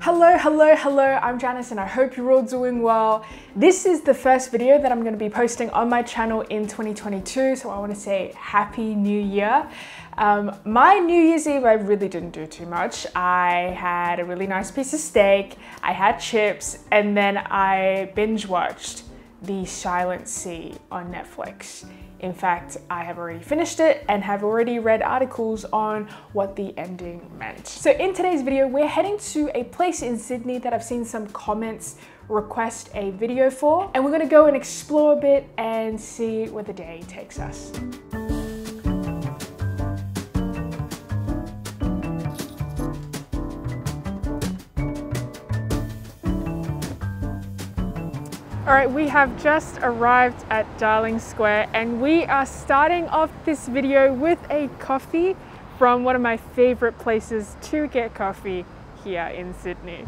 Hello, I'm Janice and I hope you're all doing well. This is the first video that I'm going to be posting on my channel in 2022, so I want to say Happy New Year. My New Year's Eve, I really didn't do too much. I had a really nice piece of steak, I had chips, and then I binge watched The Silent Sea on Netflix. In fact, I have already finished it and have already read articles on what the ending meant. So in today's video, we're heading to a place in Sydney that I've seen some comments request a video for, and we're gonna go and explore a bit and see where the day takes us. All right, we have just arrived at Darling Square and we are starting off this video with a coffee from one of my favorite places to get coffee here in Sydney.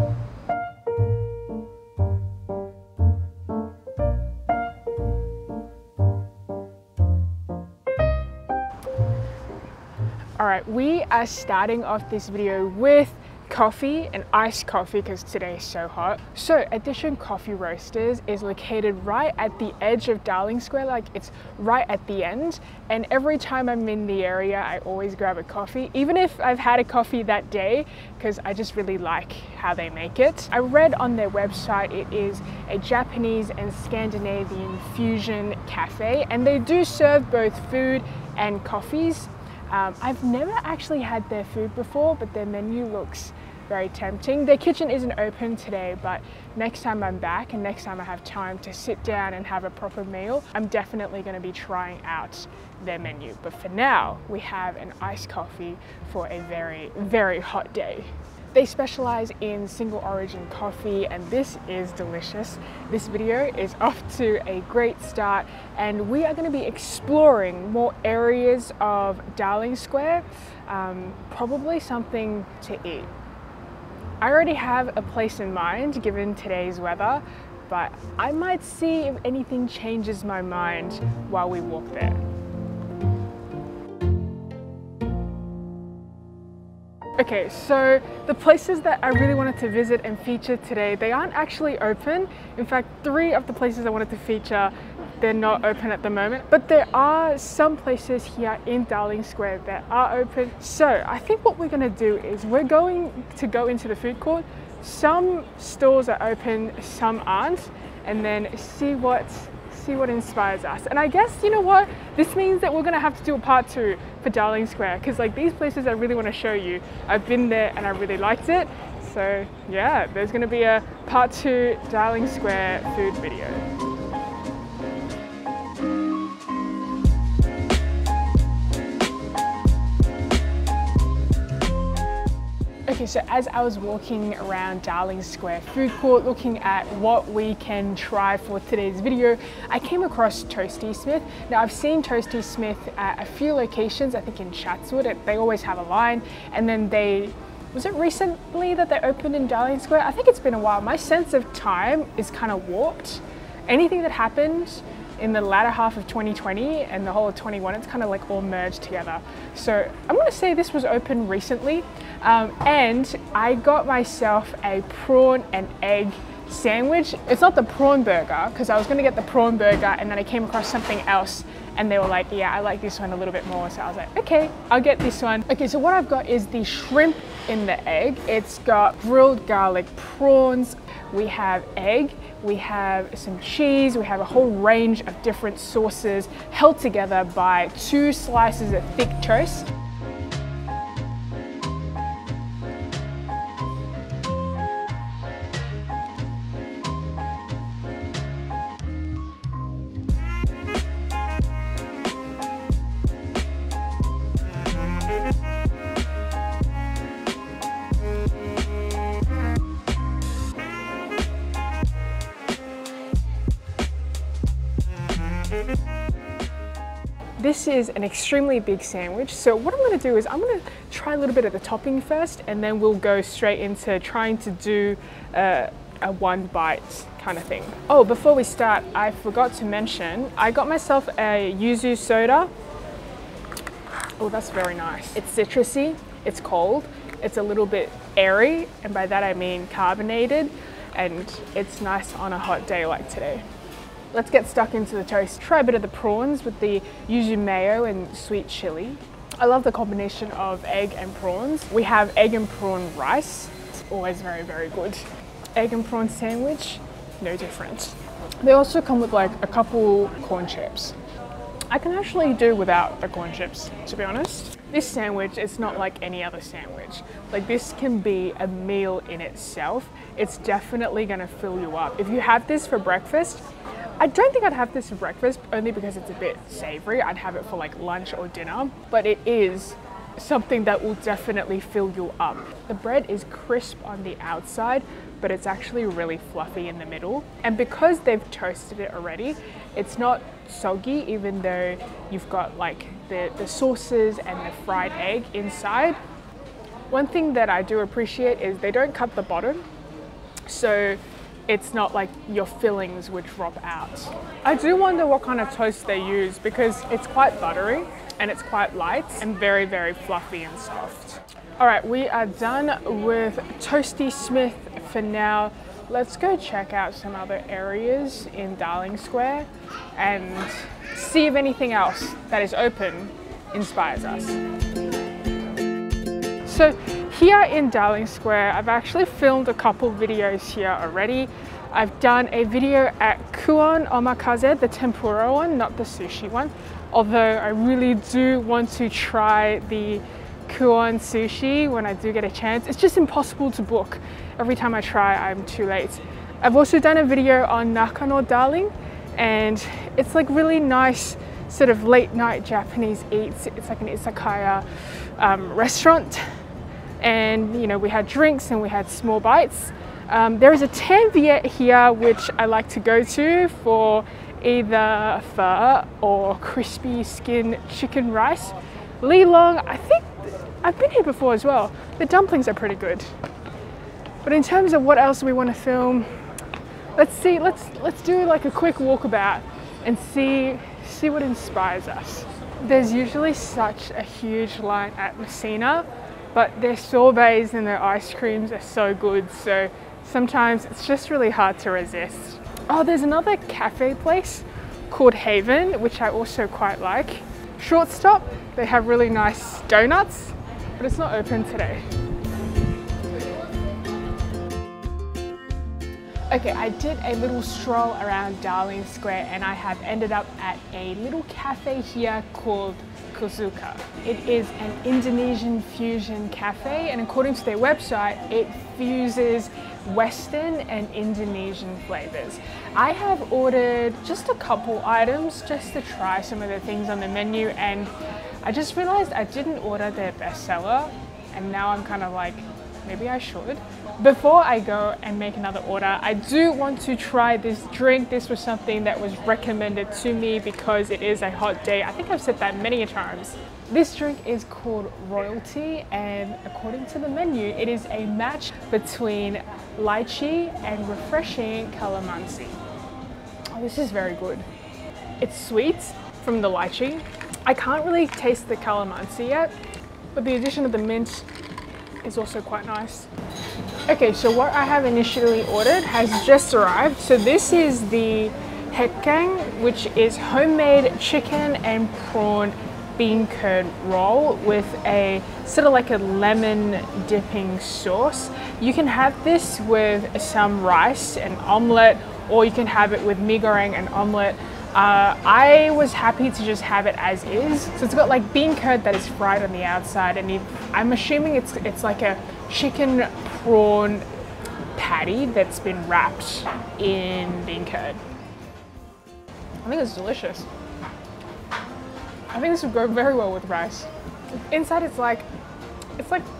All right, we are starting off this video with coffee and iced coffee because today is so hot. So Edition Coffee Roasters is located right at the edge of Darling Square, like it's right at the end. And every time I'm in the area, I always grab a coffee, even if I've had a coffee that day, because I just really like how they make it. I read on their website it is a Japanese and Scandinavian fusion cafe, and they do serve both food and coffees. I've never actually had their food before, but their menu looks very tempting. Their kitchen isn't open today, but next time I'm back and next time I have time to sit down and have a proper meal, I'm definitely going to be trying out their menu. But for now, we have an iced coffee for a very, very hot day. They specialize in single origin coffee and this is delicious. This video is off to a great start and we are going to be exploring more areas of Darling Square, probably something to eat. I already have a place in mind given today's weather, but I might see if anything changes my mind while we walk there. Okay, so the places that I really wanted to visit and feature today, they aren't actually open. In fact, 3 of the places I wanted to feature, they're not open at the moment, but there are some places here in Darling Square that are open. So I think what we're gonna do is we're going to go into the food court. Some stores are open, some aren't, and then see what inspires us. And I guess, you know what, this means that we're gonna have to do a part 2 for Darling Square, because like these places I really want to show you. I've been there and I really liked it. So yeah, there's gonna be a part 2 Darling Square food video. Okay, so as I was walking around Darling Square food court looking at what we can try for today's video, I came across Toastie Smith. Now I've seen Toastie Smith at a few locations, I think in Chatswood. They always have a line, and then was it recently that they opened in Darling Square? I think it's been a while. My sense of time is kind of warped. Anything that happened in the latter half of 2020 and the whole of 21, it's kind of like all merged together. So I'm gonna say this was open recently, and I got myself a prawn and egg sandwich. It's not the prawn burger, because I was gonna get the prawn burger and then I came across something else and they were like, yeah, I like this one a little bit more. So I was like, okay, I'll get this one. Okay, so what I've got is the shrimp in the egg. It's got grilled garlic prawns, we have egg, we have some cheese, we have a whole range of different sauces held together by 2 slices of thick toast. This is an extremely big sandwich, so what I'm going to do is I'm going to try a little bit of the topping first and then we'll go straight into trying to do a 1 bite kind of thing. Oh, before we start, I forgot to mention, I got myself a yuzu soda. Oh, that's very nice. It's citrusy, it's cold, it's a little bit airy, and by that I mean carbonated, and it's nice on a hot day like today. Let's get stuck into the toast. Try a bit of the prawns with the yuzu mayo and sweet chili. I love the combination of egg and prawns. We have egg and prawn rice. It's always very, very good. Egg and prawn sandwich, no different. They also come with like a couple corn chips. I can actually do without the corn chips, to be honest. This sandwich is not like any other sandwich. Like, this can be a meal in itself. It's definitely gonna fill you up. If you have this for breakfast, I don't think I'd have this for breakfast only because it's a bit savory. I'd have it for like lunch or dinner, but it is something that will definitely fill you up. The bread is crisp on the outside, but it's actually really fluffy in the middle. And because they've toasted it already, it's not soggy, even though you've got like the sauces and the fried egg inside. One thing that I do appreciate is they don't cut the bottom, so it's not like your fillings would drop out. I do wonder what kind of toast they use because it's quite buttery and it's quite light and very, very fluffy and soft. All right, we are done with Toastie Smith for now. Let's go check out some other areas in Darling Square and see if anything else that is open inspires us. So here in Darling Square, I've actually filmed a couple videos here already. I've done a video at Kuon Omakase, the tempura one, not the sushi one. Although I really do want to try the Kuon sushi when I do get a chance. It's just impossible to book. Every time I try, I'm too late. I've also done a video on Nakano Darling, and it's like really nice sort of late night Japanese eats. It's like an izakaya restaurant. And you know, we had drinks and we had small bites. There is a Tanviet here which I like to go to for either pho or crispy skin chicken rice. Lilong, I think I've been here before as well. The dumplings are pretty good. But in terms of what else we want to film, let's do like a quick walkabout and see what inspires us. There's usually such a huge line at Messina, but their sorbets and their ice creams are so good, so sometimes it's just really hard to resist. Oh, there's another cafe place called Haven, which I also quite like. Short stop, they have really nice donuts, but it's not open today. Okay, I did a little stroll around Darling Square and I have ended up at a little cafe here called Kusuka. It is an Indonesian fusion cafe, and according to their website, it fuses Western and Indonesian flavors. I have ordered just a couple items just to try some of the things on the menu, and I just realized I didn't order their bestseller, and now I'm kind of like, maybe I should. Before I go and make another order, I do want to try this drink. This was something that was recommended to me because it is a hot day. I think I've said that many times. This drink is called Royalty, and according to the menu, it is a match between lychee and refreshing calamansi. Oh, this is very good. It's sweet from the lychee. I can't really taste the calamansi yet, but the addition of the mint is also quite nice. Okay, so what I have initially ordered has just arrived. So this is the hekang, which is homemade chicken and prawn bean curd roll with a sort of like a lemon dipping sauce. You can have this with some rice and omelette, or you can have it with mee goreng and omelette. I was happy to just have it as is. So it's got like bean curd that is fried on the outside, and I'm assuming it's like a chicken prawn patty that's been wrapped in bean curd. I think it's delicious. I think this would go very well with rice. Inside it's like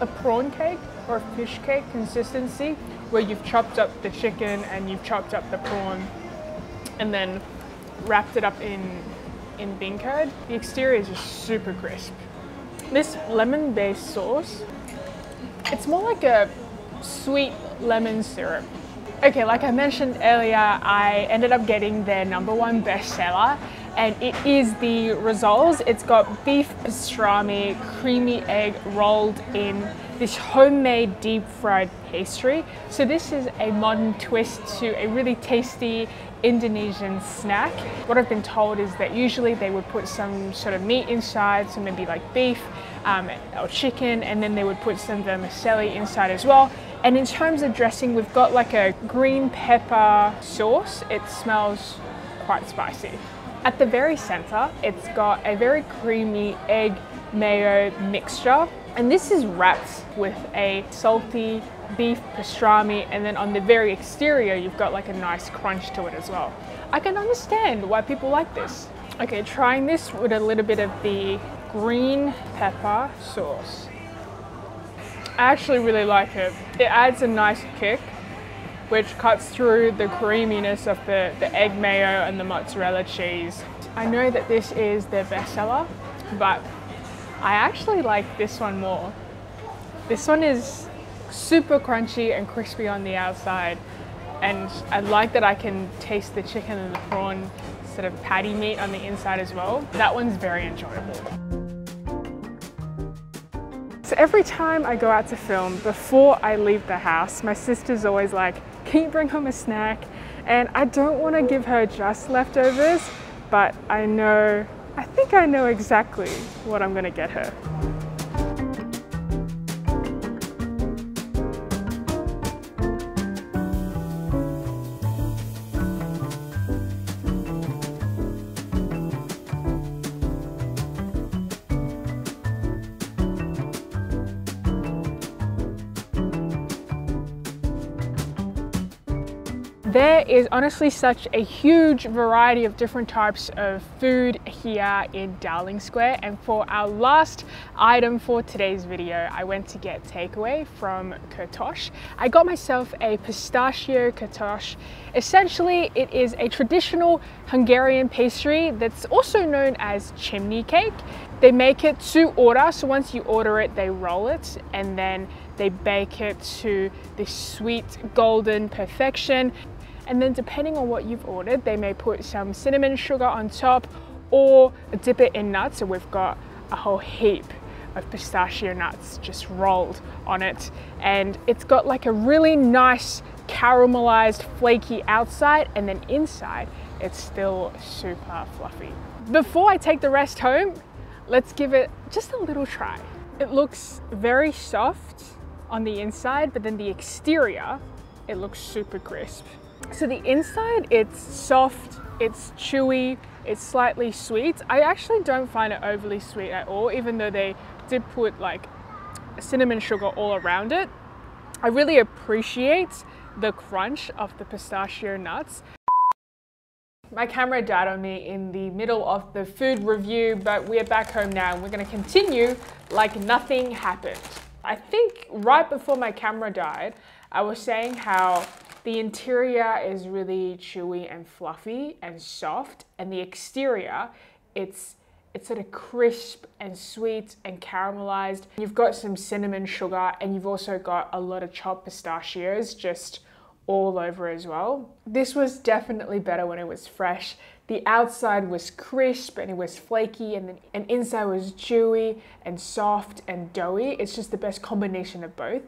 a prawn cake or a fish cake consistency, where you've chopped up the chicken and you've chopped up the prawn and then wrapped it up in bean curd. The exterior is just super crisp. This lemon-based sauce, it's more like a sweet lemon syrup. Okay, like I mentioned earlier, I ended up getting their #1 bestseller, and it is the rissoles. It's got beef pastrami, creamy egg rolled in this homemade deep fried pastry. So this is a modern twist to a really tasty Indonesian snack. What I've been told is that usually they would put some sort of meat inside, so maybe like beef or chicken, and then they would put some vermicelli inside as well. And in terms of dressing, we've got like a green pepper sauce. It smells quite spicy. At the very center, it's got a very creamy egg mayo mixture, and this is wrapped with a salty beef pastrami, and then on the very exterior you've got like a nice crunch to it as well. I can understand why people like this. Okay, trying this with a little bit of the green pepper sauce. I actually really like it. It adds a nice kick which cuts through the creaminess of the egg mayo and the mozzarella cheese. I know that this is their bestseller, but I actually like this one more. This one is super crunchy and crispy on the outside, and I like that I can taste the chicken and the prawn sort of patty meat on the inside as well. That one's very enjoyable. So every time I go out to film, before I leave the house, my sister's always like, can you bring home a snack? And I don't want to give her just leftovers, but I think I know exactly what I'm going to get her. There is honestly such a huge variety of different types of food here in Dowling Square, and for our last item for today's video, I went to get takeaway from Kürtősh. I got myself a pistachio Kürtősh. Essentially, it is a traditional Hungarian pastry that's also known as chimney cake. They make it to order, so once you order it, they roll it and then they bake it to this sweet golden perfection. And then depending on what you've ordered, they may put some cinnamon sugar on top or dip it in nuts. So we've got a whole heap of pistachio nuts just rolled on it. And it's got like a really nice caramelized flaky outside, and then inside it's still super fluffy. Before I take the rest home, let's give it just a little try. It looks very soft on the inside, but then the exterior, it looks super crisp. So the inside, it's soft, it's chewy, it's slightly sweet. I actually don't find it overly sweet at all, even though they did put like cinnamon sugar all around it. I really appreciate the crunch of the pistachio nuts. My camera died on me in the middle of the food review, but we're back home now and we're gonna continue like nothing happened. I think right before my camera died, I was saying how the interior is really chewy and fluffy and soft, and the exterior, it's sort of crisp and sweet and caramelized. You've got some cinnamon sugar, and you've also got a lot of chopped pistachios just all over as well. This was definitely better when it was fresh. The outside was crisp and it was flaky, and inside was chewy and soft and doughy. It's just the best combination of both.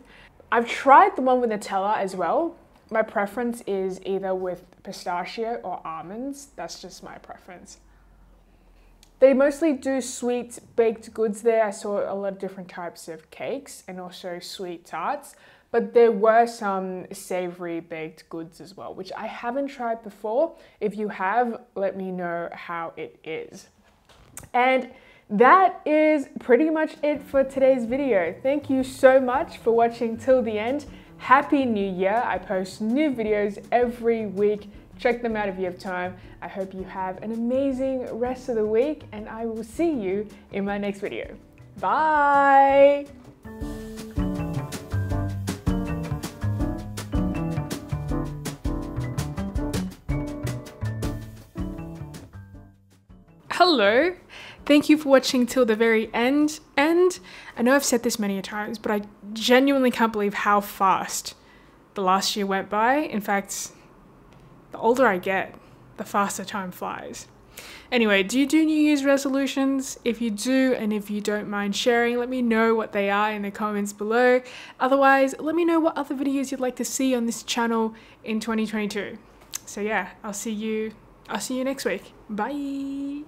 I've tried the one with Nutella as well. My preference is either with pistachio or almonds. That's just my preference. They mostly do sweet baked goods there. I saw a lot of different types of cakes and also sweet tarts, but there were some savory baked goods as well, which I haven't tried before. If you have, let me know how it is. And that is pretty much it for today's video. Thank you so much for watching till the end. Happy New Year. I post new videos every week. Check them out if you have time. I hope you have an amazing rest of the week, and I will see you in my next video. Bye! Hello. Thank you for watching till the very end, and I know I've said this many times, but I genuinely can't believe how fast the last year went by. In fact, the older I get, the faster time flies. Anyway, do you do New Year's resolutions? If you do, and if you don't mind sharing, let me know what they are in the comments below. Otherwise, let me know what other videos you'd like to see on this channel in 2022. So yeah, I'll see you next week. Bye.